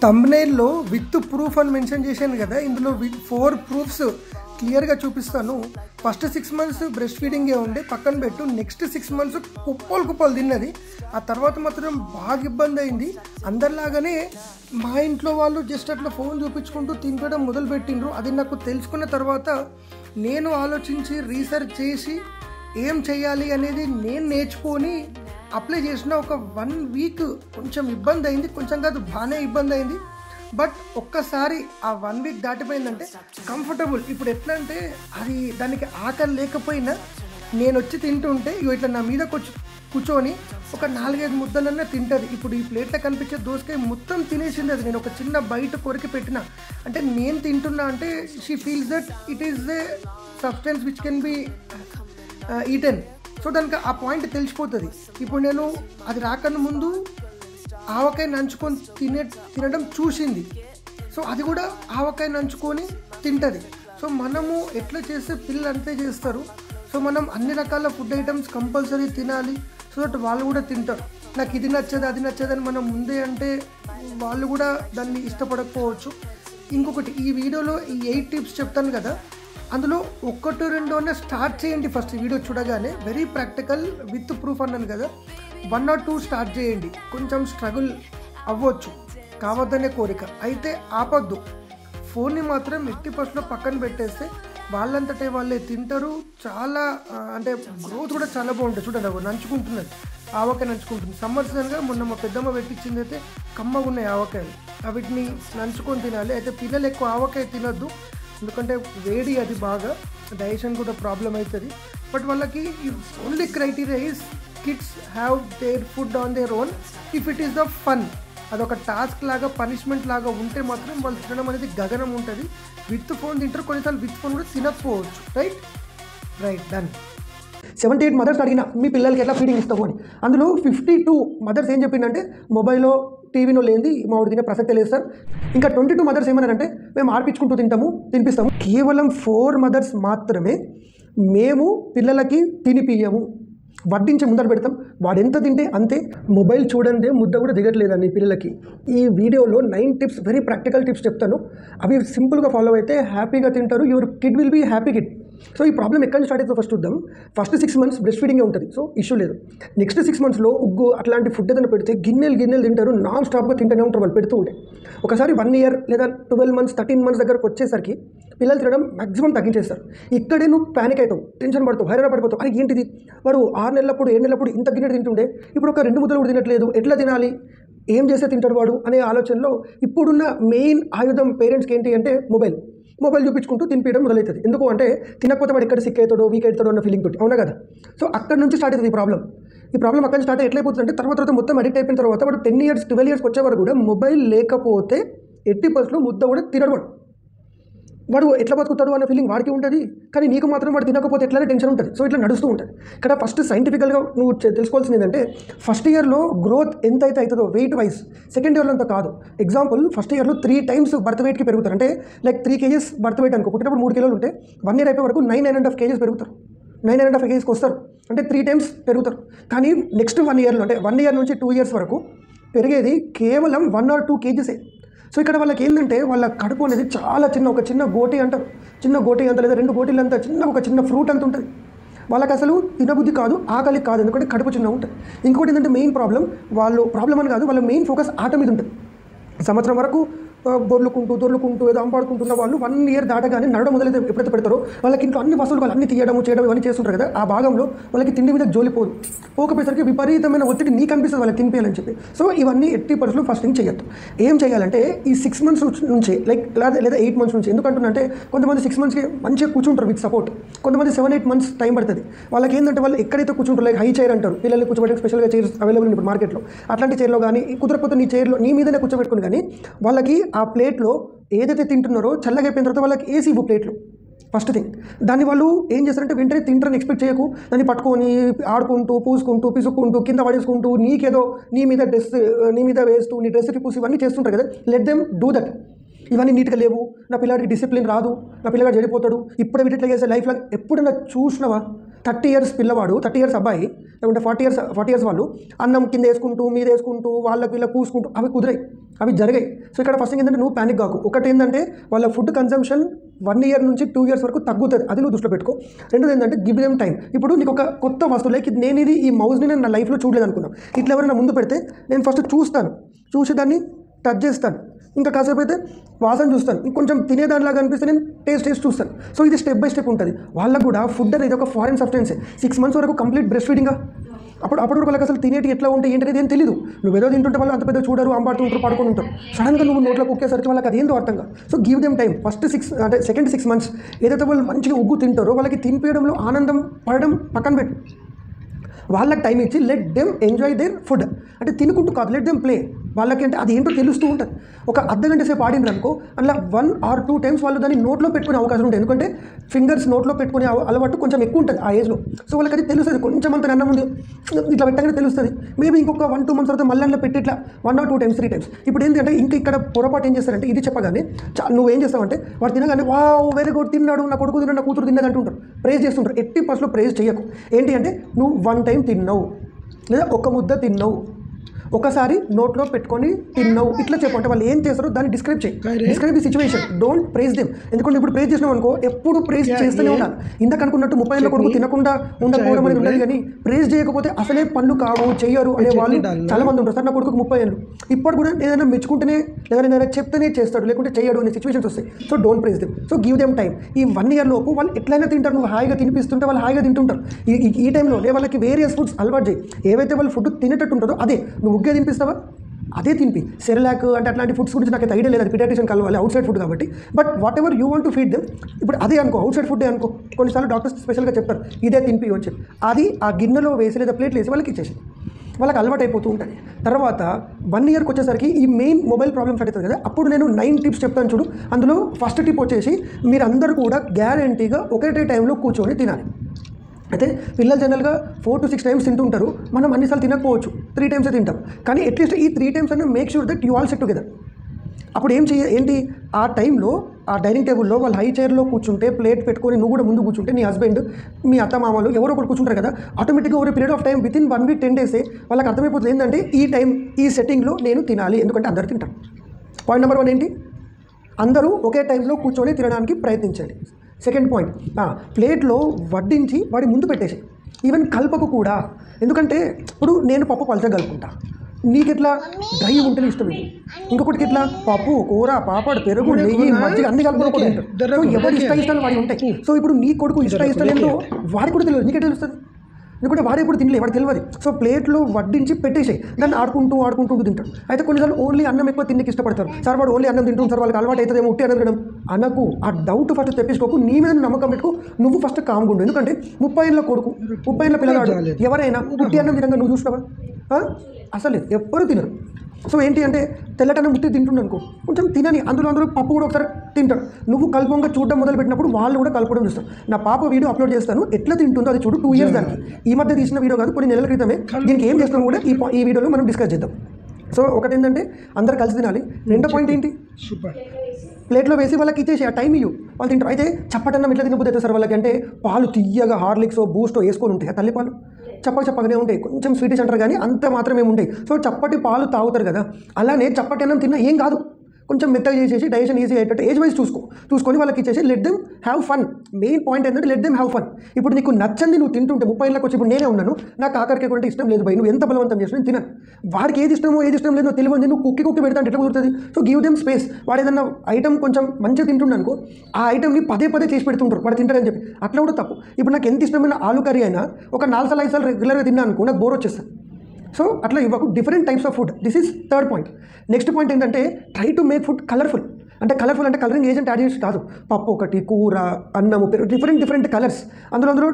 థంబ్నెయిల్లో with proof అని mention చేశాను కదా, ఇందులో 4 ప్రూఫ్స్ క్లియర్గా చూపిస్తాను. ఫస్ట్ 6 మంత్స్ బ్రెస్ట్ ఫీడింగే ఉండే పక్కన పెట్టు, నెక్స్ట్ 6 మంత్స్ కుప్పలు తిన్నది. ఆ తర్వాత మాత్రం బాగా ఇబ్బంది అయింది. అందరిలాగానే మా ఇంట్లో వాళ్ళు జస్ట్ అట్లా ఫోన్ చూపించుకుంటూ తినడం మొదలుపెట్టిండ్రు. అది నాకు తెలుసుకున్న తర్వాత నేను ఆలోచించి రీసెర్చ్ చేసి ఏం చేయాలి అనేది నేను నేర్చుకొని అప్లై చేసిన. ఒక 1 వీక్ కొంచెం ఇబ్బంది అయింది, కొంచెం కాదు బాగానే ఇబ్బంది అయింది. బట్ ఒక్కసారి ఆ 1 వీక్ దాటిపోయిందంటే కంఫర్టబుల్. ఇప్పుడు ఎట్లా అంటే అది దానికి ఆకలి లేకపోయినా నేను వచ్చి తింటుంటే ఇట్లా నా మీద కూర్చొని ఒక 4-5 ముద్దలన్నా తింటుంది. ఇప్పుడు ఈ ప్లేట్లో కనిపించే దోసకాయ మొత్తం తినేసింది. అది నేను ఒక చిన్న బయట కొరికి పెట్టిన అంటే నేను తింటున్నా అంటే she feels that it is a substance which can be eaten. So దానికి ఆ పాయింట్ తెలిసిపోతుంది. ఇప్పుడు నేను అది రాకన్నా ముందు ఆవకాయ నంచుకొని తినడం చూసింది. సో అది కూడా ఆవకాయ నంచుకొని తింటుంది. సో మనము ఎట్లా చేస్తే పిల్లలు అంతే చేస్తారు. సో మనం అన్ని రకాల ఫుడ్ ఐటమ్స్ కంపల్సరీ తినాలి, సో దట్ వాళ్ళు కూడా తింటారు. నాకు ఇది నచ్చదు అది నచ్చదని మనం ముందే అంటే వాళ్ళు కూడా దాన్ని ఇష్టపడకపోవచ్చు. ఇంకొకటి, ఈ వీడియోలో ఈ 8 టిప్స్ చెప్తాను కదా, అందులో 1-2 స్టార్ట్ చేయండి. ఫస్ట్ వీడియో చూడగానే వెరీ ప్రాక్టికల్ విత్ ప్రూఫ్ అన్నాను కదా, 1 or 2 స్టార్ట్ చేయండి. కొంచెం స్ట్రగుల్ అవ్వచ్చు, కావద్దనే కోరిక అయితే ఆపద్దు. ఫోన్ని మాత్రం 80% పక్కన పెట్టేస్తే వాళ్ళంతటే వాళ్ళే తింటారు. చాలా అంటే గ్రోత్ కూడా చాలా బాగుంటుంది. చూడండి అవి నంచుకుంటున్నది, ఆవకాయ నంచుకుంటుంది. సమ్మర్ సీజన్గా మొన్న మా పెద్దమ్మ పెట్టించింది అయితే కమ్మగా ఉన్నాయి ఆవకాయలు, వీటిని నంచుకొని తినాలి. అయితే పిల్లలు ఎక్కువ ఆవకాయ తినొద్దు, ఎందుకంటే వేడి, అది బాగా డైజెషన్ కూడా ప్రాబ్లం అవుతుంది. బట్ వాళ్ళకి only criteria is kids have their food on their own if it is the fun. అదొక టాస్క్ లాగా పనిష్మెంట్ లాగా ఉంటే మాత్రం వాళ్ళు తినడం అనేది గగనం ఉంటుంది. విత్ ఫోన్ తింటారు, కొన్నిసార్లు విత్ ఫోన్ కూడా తినకపోవచ్చు. Right done. 78 మదర్స్ అడిగిన మీ పిల్లలకి ఎట్లా ఫీడింగ్ ఇస్తాము అని. అందులో 52 మదర్స్ ఏం చెప్పిందంటే మొబైల్లో టీవీలో లేనిది మా వాడు తినే ప్రసక్తే లేదు సార్. ఇంకా 22 మదర్స్ ఏమన్నారంటే మేము ఆడిపించుకుంటూ తినిపిస్తాము. కేవలం 4 మదర్స్ మాత్రమే మేము పిల్లలకి తినిపియ్యము, వడ్డించి ముందర పెడతాం, వాడు ఎంత తింటే అంతే. మొబైల్ చూడండి ముద్ద కూడా దిగట్లేదండి పిల్లలకి. ఈ వీడియోలో 9 టిప్స్ వెరీ ప్రాక్టికల్ టిప్స్ చెప్తాను. అవి సింపుల్గా ఫాలో అయితే హ్యాపీగా తింటారు. Your kid will be happy kid. So ఈ ప్రాబ్లం ఎక్కడి నుంచి స్టార్ట్ అవుతుందో ఫస్ట్ చూద్దాం. ఫస్ట్ 6 మంత్స్ బ్రెస్ట్ ఫీడింగే ఉంటుంది, సో ఇష్యూ లేదు. నెక్స్ట్ 6 మంత్స్లో ఉగ్గు అట్లాంటి ఫుడ్ ఏదైనా పెడితే గిన్నెలు తింటారు, నాన్ స్టాప్గా తింటూనే ఉంటారు వాళ్ళు పెడుతూ ఉంటే. ఒకసారి 1 year లేదా 12 months 13 months దగ్గరకు వచ్చేసరికి పిల్లలు తినడం మ్యాక్సిమం తగ్గించేస్తారు. ఇక్కడే నువ్వు ప్యానిక్ అవుతావు, టెన్షన్ పడతావు, హైరాణ పడిపోతావు. అది ఏంటిది, వాడు 6 నెలలప్పుడు 7 నెలలప్పుడు ఇంత గిన్నె తింటుండే ఇప్పుడు ఒక 2 ముద్దలు కూడా తినట్లేదు, ఎట్లా తినాలి, ఏం చేస్తే తింటాడు వాడు అనే ఆలోచనలో ఇప్పుడున్న మెయిన్ ఆయుధం పేరెంట్స్కి ఏంటి అంటే మొబైల్ చూపించుకుంటూ తినిపించడం మొదలవుతుంది. ఎందుకు అంటే తినకపోతే వాడు ఎక్కడ సిక్ అవుతాడో వీక్ అవుతాడో అన్న ఫీలింగ్ తోటి, అవునా కదా. సో అక్కడ నుంచి స్టార్ట్ అవుతుంది ఈ ప్రాబ్లం అక్కడ స్టార్ట్ ఎట్లయిపోతుందంటే తర్వాత మొత్తం అడిక్ట్ అయిపోయిన తర్వాత వాడు 10 years 12 years వచ్చే వరకు కూడా మొబైల్ లేకపోతే 80% ముద్ద కూడా తినడు. వాడు ఎట్లా బతుకుతాడు అన్న ఫీలింగ్ వాడికి ఉంటుంది, కానీ నీకు మాత్రం వాడు తినకపోతే ఎట్లనే టెన్షన్ ఉంటుంది. సో ఇట్లా నడుస్తూ ఉంటుంది. ఇక్కడ ఫస్ట్ సైంటిఫికల్గా నువ్వు తెలుసుకోవాల్సింది ఏంటంటే ఫస్ట్ ఇయర్లో గ్రోత్ ఎంత అయితే అవుతుందో వెయిట్ వైజ్, సెకండ్ ఇయర్లో అంత కాదు. ఎగ్జాంపుల్ ఫస్ట్ ఇయర్లో 3 times బర్త్ వెయిట్కి పెరుగుతారు. అంటే లైక్ 3 kgs బర్త్ వెయిట్ అనుకో, పుట్టినప్పుడు 3 kilos ఉంటే 1 year అయిపోయే వరకు 9.5 kgs పెరుగుతారు. 9.5 kgsకి వస్తారు, అంటే 3 times పెరుగుతారు. కానీ నెక్స్ట్ 1 yearలో అంటే 1 year నుంచి 2 years వరకు పెరిగేది కేవలం 1 or 2 kgs. సో ఇక్కడ వాళ్ళకి ఏంటంటే వాళ్ళ కడుపు అనేది చాలా ఒక చిన్న గోటి అంటారు, చిన్న గోటి అంత లేదా 2 గోటీలు అంతా ఒక చిన్న ఫ్రూట్ అంత ఉంటుంది. వాళ్ళకి అసలు తినబుద్ధి కాదు, ఆకలి కాదు, ఎందుకంటే కడుపు చిన్న ఉంటుంది. ఇంకోటి ఏంటంటే మెయిన్ ప్రాబ్లం అని కాదు, వాళ్ళ మెయిన్ ఫోకస్ ఆట మీద ఉంటుంది. సంవత్సరం వరకు దొర్లుకుంటూ ఏదో అంపాడుకుంటున్న వాళ్ళు 1 year దాటగానే నడవడం మొదలైతే ఎప్పుడైతే పెడతారో వాళ్ళకి ఇంట్లో అన్ని వసూలు వాళ్ళు అన్ని చేయడం ఇవన్నీ చేస్తుంటారు కదా, ఆ భాగంలో వాళ్ళకి తిండి మీద జోలిపోదు. పోకపోయేసరికి విపరీతమైన ఒత్తిడి నీకు అనిపిస్తుంది వాళ్ళకి తినిపించాలని చెప్పి. సో ఇవన్నీ 80% ఫస్టింగ్ చేయొద్దు. ఏం చేయాలంటే ఈ 6 months నుంచి లేదా 8 months నుంచి, ఎందుకంటే కొంతమంది 6 monthsకి మంచిగా కూర్చుంటారు విత్ సపోర్ట్, కొంతమంది 7-8 months టైం పడుతుంది. వాళ్ళకి ఏంటంటే వాళ్ళు ఎక్కడైతే కూర్చుంటారు లైక్ హై చైర్ అంటారు, పిల్లల్ని కూర్చోబెట్టి స్పెషల్గా చైర్స్ అవైలబుల్ ఇప్పుడు మార్కెట్లో, అట్లాంటి చైర్లో కానీ కుదరకపోతే నీ మీదనే కూర్చోబెట్టుకుని కానీ వాళ్ళకి ఆ ప్లేట్లో ఏదైతే తింటున్నారో చల్లగా అయిపోయిన తర్వాత వాళ్ళకి ఏసీ ఇవ్వు ప్లేట్లు. ఫస్ట్ థింగ్, దాన్ని వాళ్ళు ఏం చేస్తారంటే వెంటనే తింటారని ఎక్స్పెక్ట్ చేయకు. దాన్ని పట్టుకొని ఆడుకుంటూ పూసుకుంటూ పిసుక్కుంటూ కింద పడేసుకుంటూ నీకేదో నీ మీద వేస్తూ నీ డ్రెస్కి పూసి ఇవన్నీ చేస్తుంటారు కదా, లెట్ దెమ్ డూ దట్. ఇవన్నీ నీట్గా లేవు, నా పిల్లాడికి డిసిప్లిన్ రాదు, నా పిల్లగాడు చెడిపోతాడు, ఇప్పుడే వీటిలో చేసే లైఫ్లో ఎప్పుడైనా చూసినావా? 30 years పిల్లవాడు, 30 years అబ్బాయి, లేకుంటే 40 years వాళ్ళు అన్నం కింద వేసుకుంటూ మీద వేసుకుంటూ వాళ్ళకి పూసుకుంటూ అవి కుదిరాయి. అవి జరిగాయి. సో ఇక్కడ ఫస్ట్ థింగ్ ఏంటంటే నువ్వు ప్యానిక్ కాకు. ఒకటి ఏంటంటే వాళ్ళ ఫుడ్ కన్సంప్షన్ 1 year నుంచి 2 years వరకు తగ్గుతుంది, అది నువ్వు దృష్టిలో పెట్టుకో. రెండోది ఏంటంటే గివ్ దెమ్ టైం. ఇప్పుడు నీకు ఒక కొత్త వస్తువు లైక్ నేను ఈ మౌస్ని నేను నా లైఫ్లో చూడలేదు అనుకున్నాను, ఇట్లా ఎవరైనా ముందు పెడితే నేను ఫస్ట్ చూస్తాను, చూసి దాన్ని టచ్ చేస్తాను, ఇంకా కాసేపు అయితే వాసన చూస్తాను, ఇంకొంచెం తినేదానిలాగా అనిపిస్తే నేను టేస్ట్ చూస్తాను. సో ఇది స్టెప్ బై స్టెప్ ఉంటుంది. వాళ్ళకు కూడా ఫుడ్ అనేది ఒక ఫారెన్ సబ్స్టెన్సే. 6 months వరకు కంప్లీట్ బ్రెస్ట్ ఫీడింగ్గా. అప్పుడు వాళ్ళకి అసలు తినేటి ఎట్లా ఉంటాయి ఏంటనేది ఏం తెలియదు. నువ్వు ఏదో తింటుంటే వాళ్ళు అంత పెద్ద చూడరు, అంబాడుతూ ఉంటారు, పడుకొని ఉంటారు. సడన్గా నువ్వు నోట్లో కుక్కేసరికి వాళ్ళకి అదేందో అర్థంగా. So give them time. Second 6 months ఏదైతే వాళ్ళు మంచిగా ఉగ్గు తింటారో వాళ్ళకి తినిపించడంలో ఆనందం పడడం పక్కన పెట్టు. వాళ్ళకి టైం ఇచ్చి let them enjoy their food. అంటే తినుకుంటూ కాదు, లెట్ దెమ్ ప్లే. వాళ్ళకి అంటే అది ఏంటో తెలుస్తూ ఉంటుంది. ఒక అర్ధగంట సేపు ఆడినారు అనుకో, అలా 1 or 2 times వాళ్ళు దాన్ని నోట్లో పెట్టుకునే అవకాశం ఉంటుంది. ఎందుకంటే ఫింగర్స్ నోట్లో పెట్టుకునే అలవాటు కొంచెం ఎక్కువ ఉంటుంది ఆ ఏజ్లో. సో వాళ్ళకి అది తెలుస్తుంది, కొంచెం అంత అన్నం ముందు ఇట్లా పెట్టగానే తెలుస్తుంది. మేబీ ఇంకొక 1-2 months తర్వాత మళ్ళీ పెట్టి ఇట్లా 1 or 2 times 3 times. ఇప్పుడు ఏంటంటే ఇంకా ఇక్కడ పొరపాటు ఏం చేస్తారంటే ఇది చెప్పగానే నువ్వేం చేస్తావంటే వాడు తినగానే వావ్ వెరీ గుడ్ తిన్నాడు, నా కొడుకు తిన్నాడు, నా కూతురు తిన్నది అంటుంటారు, ప్రేజ్ చేస్తుంటారు. 80% ప్రేజ్ చేయకు. ఏంటి అంటే నువ్వు 1 time తిన్నావు లేదా ఒక ముద్ద తిన్నావు, ఒకసారి నోట్లో పెట్టుకొని తిన్నావు, ఇట్లా చెప్పంటే వాళ్ళు ఏం చేస్తారో దాన్ని డిస్క్రైబ్ చేయి. Describe the situation, don't praise them. ఎందుకంటే ఇప్పుడు ప్రైజ్ చేసినావు అనుకో ఎప్పుడు ప్రైజ్ చేస్తూనే ఉండాలి. ఇందాక అనుకున్నట్టు 30 ఏళ్ళ కొడుకు తినకుండా ఉండకపోవడం అనేది ఉండదు, కానీ ప్రైజ్ చేయకపోతే అసలే పనులు కావు, చెయ్యరు అనే వాళ్ళు చాలా మంది ఉంటారు. సార్ నా కొడుకు 30 ఏళ్ళు ఇప్పుడు కూడా ఏదైనా మెచ్చుకుంటేనే లేదా ఏదైనా చెప్తేనే చేస్తాడు, లేకుంటే చెయ్యడు అనే సిచ్యువేషన్స్ వస్తాయి. So don't praise them. So give them time. ఈ 1 year లోపు వాళ్ళు ఎట్లయినా తింటారు. నువ్వు హాయిగా తినిపిస్తుంటే వాళ్ళు హాయిగా తింటుంటారు. ఈ టైంలోనే వాళ్ళకి వేరియస్ ఫుడ్స్ అలవాటు చేయి. ఏవైతే వాళ్ళు ఫుడ్ తినేటట్టు ఉంటుందో అదే నువ్వు ఉగ్గే తినిపిస్తావా అదే తినిపి. సెరలాక్ అంటే అట్లాంటి ఫుడ్స్ గురించి నాకు ఐడియా లేదు, అది పీడియాట్రిషియన్ కలవాలి, అవుట్ సైడ్ ఫుడ్ కాబట్టి. But what ever you want to feed them. ఇప్పుడు అదే అనుకో, అవుట్ సైడ్ ఫుడ్ అనుకో, కొన్నిసార్లు డాక్టర్స్ స్పెషల్గా చెప్తారు ఇదే తినిపి వచ్చి, అది ఆ గిన్నెలో వేసి లేదా ప్లేట్లు వేసి వాళ్ళకి ఇచ్చేసి వాళ్ళకి అలవాటు అయిపోతూ ఉంటుంది. తర్వాత 1 yearకి వచ్చేసరికి ఈ మెయిన్ మొబైల్ ప్రాబ్లమ్స్ అవుతుంది కదా, అప్పుడు నేను 9 tips చెప్తాను చూడు. అందులో ఫస్ట్ టిప్ వచ్చేసి మీరందరూ కూడా గ్యారంటీగా ఒకటే టైంలో కూర్చొని తినాలి. అయితే పిల్లలు జనరల్గా 4 to 6 times తింటుంటారు, మనం అన్నిసార్లు తినకపోవచ్చు, 3 times తింటాం. కానీ అట్లీస్ట్ ఈ 3 times అన్న make sure that you all set together. అప్పుడు ఏంటి ఆ టైంలో ఆ డైనింగ్ టేబుల్లో వాళ్ళు హై చైర్లో కూర్చుంటే, ప్లేట్ పెట్టుకొని నువ్వు కూడా ముందు కూర్చుంటే, నీ హస్బెండ్ మీ అత్తమామలు ఎవరో ఒకరు కూర్చుంటారు కదా, ఆటోమేటిక్గా over period of time within 1 week 10 days వాళ్ళకి అర్థమైపోతుంది ఏంటంటే ఈ టైం ఈ సెట్టింగ్లో నేను తినాలి, ఎందుకంటే అందరు తింటారు. పాయింట్ నెంబర్ 1 ఏంటి, అందరూ ఒకే టైంలో కూర్చొని తినడానికి ప్రయత్నించండి. సెకండ్ పాయింట్, ప్లేట్లో వడ్డించి వాడి ముందు పెట్టేసి, ఈవెన్ కల్పకు కూడా. ఎందుకంటే ఇప్పుడు నేను పప్పు పలచగా కలుపుకుంటా, నీకెట్లా డ్రై ఉంటేనే ఇష్టం. ఇంకొకటికి ఎట్లా పప్పు, కూర, పాపడ్, పెరుగు, నెయ్యి, మజ్జిగ అన్ని కలుపుకొని ఉంటారు. సో ఎవరి ఇష్టాలు వాడి ఉంటాయి. సో ఇప్పుడు నీ కొడుకు ఇష్టం ఏంటో వాడికి కూడా తెలియదు, నీకే తెలుస్తుంది. ఎందుకంటే వాడు ఎప్పుడు తినలే, వాడు తెలియదు. సో ప్లేట్లో వడ్డించి పెట్టేసాయి, దాన్ని ఆడుకుంటూ తింటాడు. అయితే కొన్నిసార్లు ఓన్లీ అన్నం ఎక్కువ తిండికి ఇష్టపడతారు. సార్ వాడు ఓన్లీ అన్నం తింటుంది సార్, వాళ్ళకి అలవాటు అవుతుందేమో ఉట్టి అన్నం తినడం అనకు. ఆ డౌట్ ఫస్ట్ తెప్పించుకోకు, నీ మీద నమ్మకం పెట్టుకో, నువ్వు ఫస్ట్ కామ్గా ఉండు. ఎందుకంటే 30 ఏళ్ళ కొడుకు, 30 ఏళ్ళ పిల్లగాడు ఎవరైనా ఉట్టి అన్నం విధంగా నువ్వు చూసినావా? అసలు ఎవ్వరు తినరు. సో ఏంటి అంటే తెల్లటన్నం ముట్టి తింటుండే అనుకో, కొంచెం తినని, అందులో పప్పు కూడా ఒకసారి తింటాడు. నువ్వు కల్పంగా చూడడం మొదలు పెట్టినప్పుడు వాళ్ళు కూడా కలపడం చూస్తారు. నా పాప వీడియో అప్లోడ్ చేస్తాను, ఎట్లా తింటుందో అది చూడు. 2 years దానికి, ఈ మధ్య తీసిన వీడియో కాదు, కొన్ని నెలల క్రితమే. దీనికి ఏం చేస్తాం కూడా ఈ వీడియోలో మనం డిస్కస్ చేద్దాం. సో ఒకటి ఏంటంటే అందరు కలిసి తినాలి. రెండో పాయింట్ ఏంటి, ప్లేట్లో వేసి వాళ్ళకి ఇచ్చేసి ఆ టైం ఇవ్వు, వాళ్ళు తింటారు. అయితే చప్పటన్నం ఎట్లా తినబోతుంది సార్ వాళ్ళకి అంటే, పాలు తీయగా హార్లిక్సో బూస్టో వేసుకొని ఉంటాయి, తల్లిపాలు చప్పగానే ఉంటాయి, కొంచెం స్వీటిష్ అంటారు కానీ అంత మాత్రమే ఉంటాయి. సో చప్పటి పాలు తాగుతారు కదా, అలానే చప్పటి అన్నం తిన్నా ఏం కాదు, కొంచెం మెత్తగా చేసేసి డైజెషన్ ఈజీ అయ్యేటట్టు ఏజ్ వైజ్ చూసుకొని వాళ్ళకి ఇచ్చేసి let them have fun. Main point ఏంటంటే లెట్ దెమ్ హ్యావ్ ఫన్. ఇప్పుడు నీకు నచ్చంది నువ్వు తింటుంటే 30 ఏళ్ళకి వచ్చి ఇప్పుడు నేనే ఉన్నాను, నాకు ఆఖరికి కూడా ఇష్టం లేదు భయ్, నువ్వు ఎంత బలవంతం చేసినా నేను తినను. వాడికి ఏది ఇష్టం లేదో తెలియదు, నువ్వు కుక్కి పెడతా అంటే ఎట్లా కుదురుతుంది? So give them space. వాడు ఏదన్నా ఐటమ్ కొంచెం మంచిగా తింటుండే అనుకో, ఆ ఐటమ్ని పదే చేసి పెడుతుంటారు, వాడు తింటారని చెప్పి, అట్లా కూడా తప్పు. ఇప్పుడు నాకు ఎంత ఇష్టమైన ఆలు కర్రీ అయినా ఒక 4 సార్లు 5 సార్లు రెగ్యులర్గా తిన్నా అనుకో, నాకు బోర్ వచ్చేస్తుంది. సో అట్లా ఇవ్వకు, different types of food. This is third point. Next point ఏంటంటే try to make food colourful. అంటే కలరింగ్ ఏజెంట్ యాడ్ చేసి కాదు, పప్పు ఒకటి, కూర, అన్నము, డిఫరెంట్ కలర్స్. అందులో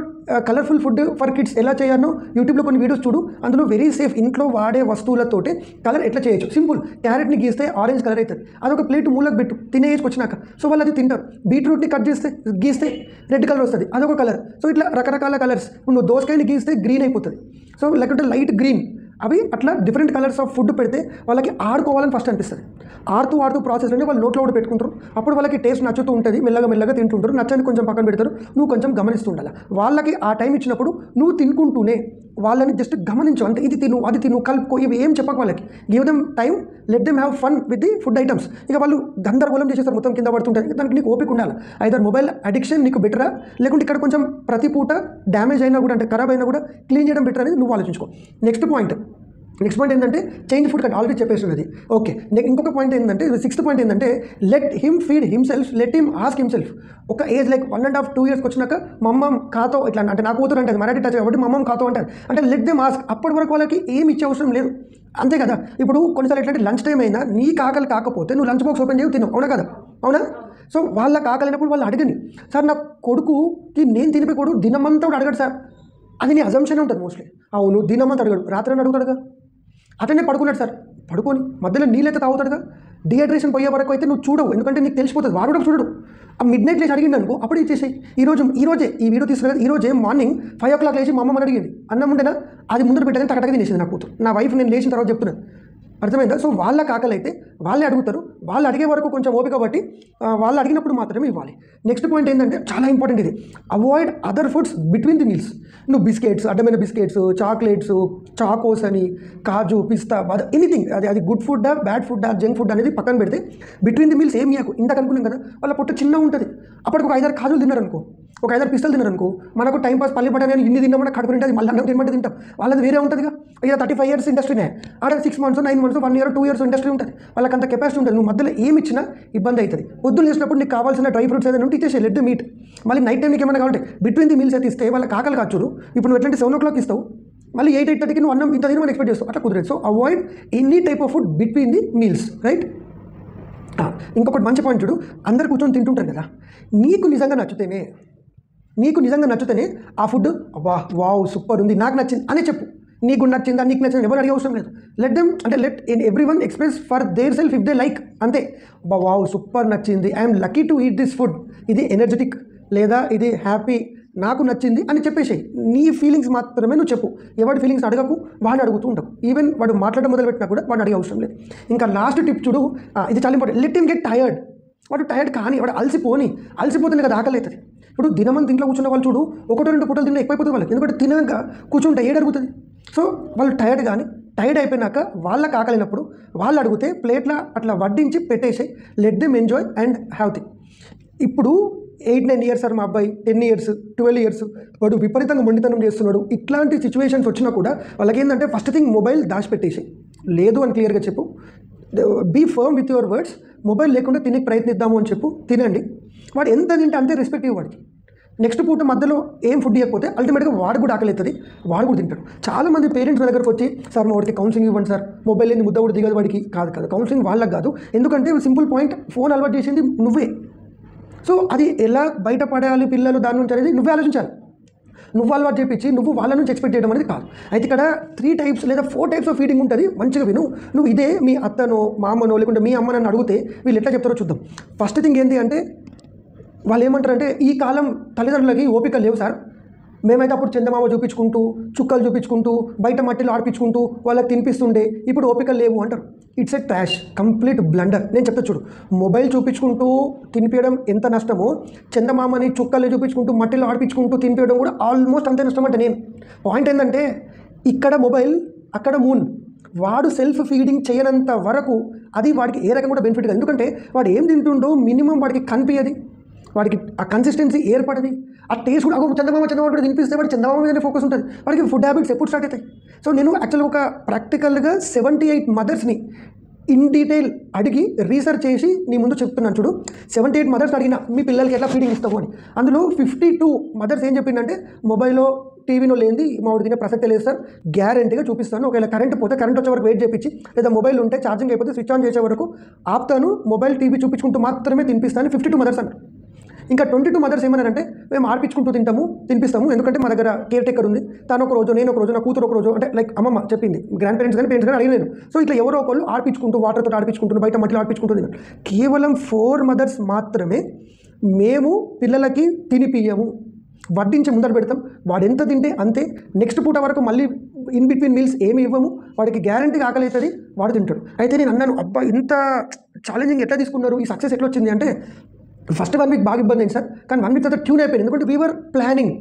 కలర్ఫుల్ ఫుడ్ ఫర్ కిడ్స్ ఎలా చేయాలో యూట్యూబ్లో కొన్ని వీడియోస్ చూడు. అందులో వెరీ సేఫ్, ఇంట్లో వాడే వస్తువులతోటి కలర్ ఎట్లా చేయొచ్చు. సింపుల్, క్యారెట్ని గీస్తే ఆరెంజ్ కలర్ అవుతుంది, అదొక ప్లేట్ మూలకు పెట్టు, తినే ఏజ్కి వచ్చినాక. సో వాళ్ళు అది తింటారు. బీట్రూట్ని గీస్తే రెడ్ కలర్ వస్తుంది, అదొక కలర్. సో ఇట్లా రకరకాల కలర్స్. నువ్వు దోసకాయని గీస్తే గ్రీన్ అయిపోతుంది, సో లేకుంటే లైట్ గ్రీన్. అవి అట్లా డిఫరెంట్ కలర్స్ ఆఫ్ ఫుడ్ పెడితే వాళ్ళకి ఆడుకోవాలని ఫస్ట్ అనిపిస్తుంది. ఆడుతూ ప్రాసెస్లోనే వాళ్ళు నోట్లో కూడా పెట్టుకుంటారు. అప్పుడు వాళ్ళకి టేస్ట్ నచ్చుతూ ఉంటుంది, మెల్లగా తింటుంటారు. నచ్చని కొంచెం పక్కన పెడతారు, నువ్వు కొంచెం గమనిస్తూ ఉండాలి. వాళ్ళకి ఆ టైం ఇచ్చినప్పుడు నువ్వు తినుకుంటూనే వాళ్ళని జస్ట్ గమనించు, అంటే ఇది తిను అది తిను కలుపుకో, ఇవి ఏం చెప్పక వాళ్ళకి. Give them time, let them have fun with the food items. ఇక వాళ్ళు గందరగోళం చేసేస్తారు, మొత్తం కింద పడుతుంటాయి. దానికి నీకు ఓపిక ఉండాలి. ఐదర్ మొబైల్ అడిక్షన్ నీకు బెటరా, లేకుంటే ఇక్కడ కొంచెం ప్రతి పూట డ్యామేజ్ అయినా కూడా, అంటే ఖరాబ్ అయినా కూడా క్లీన్ చేయడం బెటర్ అనేది నువ్వు ఆలోచించుకో. నెక్స్ట్ పాయింట్ ఏంటంటే చేంజ్ ఫుడ్ కంటే ఆల్రెడీ చెప్పేస్తున్నది. ఓకే, ఇంకొక పాయింట్ ఏంటంటే, 6th పాయింట్ ఏంటంటే let him feed himself, let him ask himself. ఒక ఏజ్ లైక్ 1.5 2 years వచ్చినాక మమ్మం ఖాతో ఇట్లా, అంటే నా కూతురు అంటే మరాఠీ టచ్ కాబట్టి మమ్మం ఖాతో అంటారు. అంటే లెట్ దెమ్ ఆస్క్. అప్పటి వరకు వాళ్ళకి ఏమి ఇచ్చే అవసరం లేదు, అంతే కదా. ఇప్పుడు కొన్నిసార్లు ఎట్లంటే లంచ్ టైం అయినా నీకు ఆకలి కాకపోతే నువ్వు లంచ్ బాక్స్ ఓపెన్ చేసి తినవు, అవునా కదా, అవునా. సో వాళ్ళకి ఆకలి అయినప్పుడు వాళ్ళు అడగని, సార్ నా కొడుకుకి నేను తినిపోకూడదు దినమంతా కూడా అడగడు సార్, అది నీ అజంప్షన్ ఉంటుంది మోస్ట్లీ. అవును దినమంతా అడగడు, రాత్రి అడుగుతాడుగా, అతనే పడుకున్నాడు సార్, పడుకొని మధ్యలో నీళ్ళైతే తాగుతాడుగా. డిహైడ్రేషన్ పోయే వరకు అయితే నువ్వు చూడవు, ఎందుకంటే నీకు తెలిసిపోతుంది. వాడు కూడా చూడడు. ఆ మిడ్ నైట్ లేచి అడిగింది అనుకో, అప్పుడు ఇచ్చేసాయి. ఈరోజే ఈ వీడియో తీసుకురా, ఈరోజే మార్నింగ్ 5 o'clock లేచి మా అమ్మ అడిగింది, అన్నం ఉండేనా అది ముందు పెట్టదని టకటగా తినేసింది నా కూతురు. నా వైఫ్ నేను లేచిన తర్వాత చెప్తున్నాను, అర్థమైందా. సో వాళ్ళకి ఆకలి అయితే వాళ్ళే అడుగుతారు, వాళ్ళు అడిగే వరకు కొంచెం ఓపిక బట్టి వాళ్ళు అడిగినప్పుడు మాత్రమే ఇవ్వాలి. నెక్స్ట్ పాయింట్ ఏంటంటే చాలా ఇంపార్టెంట్ ఇది, avoid other foods between the meals. నువ్వు బిస్కెట్స్, అడ్డమైన బిస్కెట్స్, చాక్లెట్స్, చాకోస్ అని, కాజు, పిస్తా, బాదం, ఎనీథింగ్ అది గుడ్ ఫుడ్డా బ్యాడ్ ఫుడ్డా జంక్ ఫుడ్ అనేది పక్కన పెడితే బిట్వీన్ ది మీల్స్ ఏం ఇయ్యకు. ఇందాక అనుకున్నాం కదా, వాళ్ళ పొట్ట చిన్నగా ఉంటుంది, అప్పటికి ఒక 5-6 కాజులు తిన్నారనుకో, ఒక 5-6 పిస్తలు తిన్నారనుకో, మనకు టైంపాస్ పల్లి పట్టాలని ఇన్ని తిన్నామని కడుపు ఉంటుంది, మళ్ళీ అన్నం తినమంటే తింటాం. వాళ్ళది వేరే ఉంటుందిగా. ఇక 35 years ఇండస్ట్రీనే, ఆడ 6 months 9 months 1 year 2 years industry ఉంటుంది, వాళ్ళకి అంత కెపాసిటీ ఉంటుంది. నువ్వు మధ్యలో ఏమి ఇచ్చినా ఇబ్బంది అవుతుంది. పొద్దున్న చేసినప్పుడు నీకు కావాల్సిన డ్రై ఫ్రూట్స్ ఏదైనా ఉంటే ఇచ్చేసి లెట్ ద మీట్. మళ్ళీ నైట్ టైం నీకు ఏమైనా కావాలంటే బిట్వీన్ ది మీల్స్ అయితే ఇస్తే వాళ్ళకి ఆకలి కాచుడు. ఇప్పుడు నువ్వు ఎట్లంటే 7 o'clock ఇస్తావు, మళ్ళీ 8-8:30కి నువ్వు అన్నం ఇంత తినమని ఎక్స్పెక్ట్ చేస్తావు, అట్లా కుదరదు. So avoid any type of food between the meals, right. ఇంకొకటి మంచి పాయింట్ చూడు, అందరు కూర్చొని తింటుంటారు కదా, నీకు నిజంగా నచ్చితేనే ఆ ఫుడ్ అబ్బా వావ్ సూపర్ ఉంది నాకు నచ్చింది అని చెప్పు. నీకు నచ్చిందా నీకు నచ్చింది ఎవరు అడిగే అవసరం లేదు. Let everyone express for their self if they like, అంతే. అబ్బా వావ్ సూపర్ నచ్చింది, I'm lucky to eat this food, ఇది ఎనర్జెటిక్ లేదా ఇది హ్యాపీ, నాకు నచ్చింది అని చెప్పేసి నీ ఫీలింగ్స్ మాత్రమే నువ్వు చెప్పు. ఎవరి ఫీలింగ్స్ అడగకు, వాడిని అడుగుతూ ఉండకు. ఈవెన్ వాడు మాట్లాడడం మొదలుపెట్టినా కూడా వాడిని అడిగే అవసరం లేదు. ఇంకా లాస్ట్ టిప్ చూడు, ఇది చాలా important, let him get tired. వాడు టైర్డ్ కానీ వాడు అలసిపోతుంది కదా, ఆకలి అవుతుంది. ఇప్పుడు దినమంతా ఇంట్లో కూర్చున్న వాళ్ళు చూడు, 1-2 పూటలు తిన్నా ఎక్కువైపోతుంది వాళ్ళకి, ఎందుకంటే తినక కూర్చుంటే ఏడరుగుతుంది. సో వాళ్ళు టైర్డ్ అయిపోయినాక వాళ్ళకి ఆకలినప్పుడు వాళ్ళు అడిగితే ప్లేట్లో అట్లా వడ్డించి పెట్టేసి let them enjoy and have thing. ఇప్పుడు 8-9 years సార్ మా అబ్బాయి, 10 years 12 years వాడు విపరీతంగా మొండితనం చేస్తున్నాడు. ఇట్లాంటి సిచ్యువేషన్స్ వచ్చినా కూడా వాళ్ళకి ఏంటంటే ఫస్ట్ థింగ్ మొబైల్ దాచిపెట్టేసి లేదు అని క్లియర్గా చెప్పు. Be firm with your words. Mobile లేకుండా తినే ప్రయత్నిద్దాము అని చెప్పు, తినండి. వాడు ఎంత తింటే అంతే రెస్పెక్ట్ వాడికి. నెక్స్ట్ పూట మధ్యలో ఏం ఫుడ్ ఇవ్వకపోతే అల్టిమేట్గా వాడు కూడా ఆకలి అవుతుంది, వాడు కూడా తింటాడు. చాలామంది పేరెంట్స్ నా దగ్గరకు వచ్చి సార్ మా వాడికి కౌన్సిలింగ్ ఇవ్వండి సార్, మొబైల్ లేని ముద్ద కూడా దిగదు వాడికి. కాదు కౌన్సిలింగ్ వాళ్ళకి కాదు, ఎందుకంటే సింపుల్ పాయింట్, ఫోన్ అలవాటు చేసింది నువ్వే. సో అది ఎలా బయటపడాలి పిల్లలు దాని నుంచి అనేది నువ్వే ఆలోచించాలి. నువ్వు అలవాటు చేయించి నువ్వు వాళ్ళ నుంచి ఎక్స్పెక్ట్ చేయడం అనేది కాదు. అయితే ఇక్కడ 3 types లేదా 4 types ఆఫ్ ఫీడింగ్ ఉంటుంది, మంచిగా విను. నువ్వు ఇదే మీ అత్తనో మామనో లేకుంటే మీ అమ్మనని అడిగితే వీళ్ళు ఎట్లా చెప్తారో చూద్దాం. ఫస్ట్ థింగ్ ఏంటి అంటే వాళ్ళు ఏమంటారంటే ఈ కాలం తల్లిదండ్రులకి ఓపిక లేవు సార్, మేమైతే అప్పుడు చందమామ చూపించుకుంటూ చుక్కలు చూపించుకుంటూ బయట మట్టిలో ఆడిపించుకుంటూ వాళ్ళకి తినిపిస్తుండే, ఇప్పుడు ఓపిక లేవు అంటారు. It's a trash, complete blunder. నేను చెప్తా చూడు, మొబైల్ చూపించుకుంటూ తినిపించడం ఎంత నష్టమో చందమామని చుక్కలు చూపించుకుంటూ మట్టిలో ఆడిపించుకుంటూ తినిపించడం కూడా ఆల్మోస్ట్ అంతే నష్టం. అంటే నేను పాయింట్ ఏంటంటే ఇక్కడ మొబైల్ అక్కడ మూన్. వాడు సెల్ఫ్ ఫీడింగ్ చేయనంత వరకు అది వాడికి ఏ రకంగా కూడా బెనిఫిట్ కాదు. ఎందుకంటే వాడు ఏం తింటుండో మినిమం వాడికి కనిపించదు, వాడికి ఆ కన్సిస్టెన్సీ ఏర్పడది, ఆ టేస్ట్ కూడా చందమామ కూడా తినిపిస్తే వాడికి చందమామ మీదనే ఫోకస్ ఉంటుంది, వాడికి ఫుడ్ హ్యాబిట్స్ ఎప్పుడు స్టార్ట్ అవుతాయి. సో నేను యాక్చువల్గా ఒక ప్రాక్టికల్గా 78 mothers ఇన్ డీటెయిల్ అడిగి రీసెర్చ్ చేసి నీ ముందు చెప్తున్నాను చూడు. 78 mothers అడిగిన మీ పిల్లలకి ఎట్లా ఫీడింగ్ ఇస్తాము అని. అందులో 52 mothers ఏం చెప్పిందంటే మొబైల్లో టీవీలో లేనిది మా వాడు తినే ప్రసక్తే లేదు సార్, గ్యారంటీగా చూపిస్తాను. ఒకవేళ కరెంట్ పోతే కరెంట్ వచ్చే వరకు వెయిట్ చేయించి, లేదా మొబైల్ ఉంటే ఛార్జింగ్ అయిపోతే స్విచ్ ఆన్ చేసే వరకు ఆపుతాను, మొబైల్ టీవీ చూపించుకుంటూ మాత్రమే తినిపిస్తాను. 52 mothers అన్నారు. ఇంకా 22 mothers ఏమన్నారంటే మేము ఆడిపించుకుంటూ తినిపిస్తాము, ఎందుకంటే మా దగ్గర కేర్ టేకర్ ఉంది, తను ఒక రోజు నేను ఒక రోజు నా కూతురు ఒక రోజు, అంటే లైక్ అమ్మమ్మ చెప్పింది, గ్రాండ్ పేరెంట్స్ కానీ పేరెంట్స్ కానీ అడిగలేదు. సో ఇట్లా ఎవరో ఒకళ్ళు ఆడిపించుకుంటూ వాటర్తో ఆడిపించుకుంటూ బయట మట్టిలో ఆడిపించుకుంటూ తిన్నారు. కేవలం 4 mothers మాత్రమే మేము పిల్లలకి తినిపియ్యము, వడ్డించి ముందర పెడతాం, వాడు ఎంత తింటే అంతే, నెక్స్ట్ పూట వరకు మళ్ళీ ఇన్ బిట్వీన్ మీల్స్ ఏమి ఇవ్వము, వాడికి గ్యారంటీగా ఆకలి అవుతుంది, వాడు తింటాడు. అయితే నేను అన్నాను అబ్బా ఇంత ఛాలెంజింగ్ ఎట్లా తీసుకున్నారు, ఈ సక్సెస్ ఎట్లా వచ్చింది అంటే ఫస్ట్ 1 week బాగా ఇబ్బంది అయింది సార్, కానీ 1 week తర్వాత ట్యూన్ అయిపోయింది. ఎందుకంటే వీఆర్ ప్లానింగ్,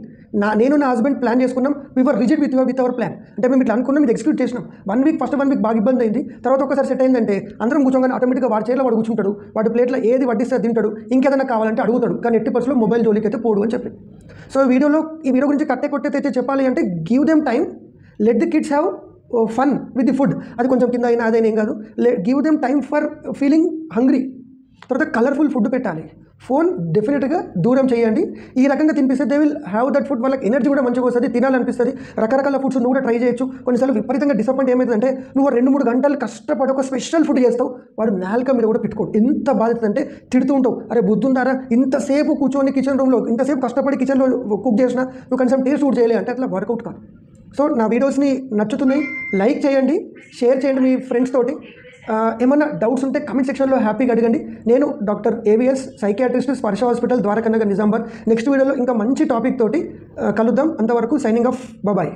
నేను నా హస్బెండ్ ప్లాన్ చేసుకున్నాం, we are rigid with our plan. అంటే మేము ఇట్లా అనుకున్నాం, ఇది ఎగ్జిక్యూట్ చేసినాం. ఫస్ట్ వన్ వీక్ బాగా ఇబ్బంది అయింది. తర్వాత ఒకసారి సెట్ అయిందంటే అందరం కూర్చోగానే ఆటోమేటిక్గా వాడి చైర్లో వాడు కూర్చుంటాడు, వాడి ప్లేట్లో ఏది వడ్డిస్తే తింటాడు, ఇంకేదైనా కావాలంటే అడుగుతాడు, కానీ ఎట్టి పరిస్థితుల్లో మొబైల్ జోలికి అయితే పోడు అని చెప్పి. సో ఈ వీడియో గురించి కొట్టేతే చెప్పాలి అంటే give them time, let the kids have fun with the food. అది కొంచెం కింద అయినా అదేం కాదు. Give them time for feeling hungry. తర్వాత కలర్ఫుల్ ఫుడ్ పెట్టాలి. ఫోన్ డెఫినెట్గా దూరం చేయండి. ఈ రకంగా తినిపిస్తే they will have that food. వాళ్ళకి ఎనర్జీ కూడా మంచిగా వస్తుంది, తినాలనిపిస్తుంది. రకరకాల ఫుడ్స్ నువ్వు కూడా ట్రై చేయొచ్చు. కొన్నిసార్లు విపరీతంగా డిసప్పాయింట్ ఏమవుతుందంటే నువ్వు 2-3 గంటలు కష్టపడి ఒక స్పెషల్ ఫుడ్ చేస్తావు, వాడు నాలుక మీద కూడా పెట్టుకోడు. ఎంత బాధ్యత అంటే తిడుతూ ఉంటావు, అరే బుద్ధుందారా ఇంతసేపు కూర్చొని కిచెన్ రూమ్లో ఇంతసేపు కష్టపడి కిచెన్లో కుక్ చేసినా నువ్వు కనీసం టేస్ట్ కూడా చేయలే అంటే అట్లా వర్కౌట్ కాదు. సో నా వీడియోస్ని నచ్చుతున్నాయి, లైక్ చేయండి, షేర్ చేయండి మీ ఫ్రెండ్స్ తోటి. ఏమన్నా డౌట్స్ ఉంటే కమెంట్ సెక్షన్లో హ్యాపీగా అడగండి. నేను డాక్టర్ AVS సైకియాట్రిస్ట్, స్పర్శ హాస్పిటల్, ద్వారకా నగర్, నిజామాబాద్. నెక్స్ట్ వీడియోలో ఇంకా మంచి టాపిక్ తోటి కలుద్దాం. అంతవరకు సైనింగ్ ఆఫ్, బాయ్.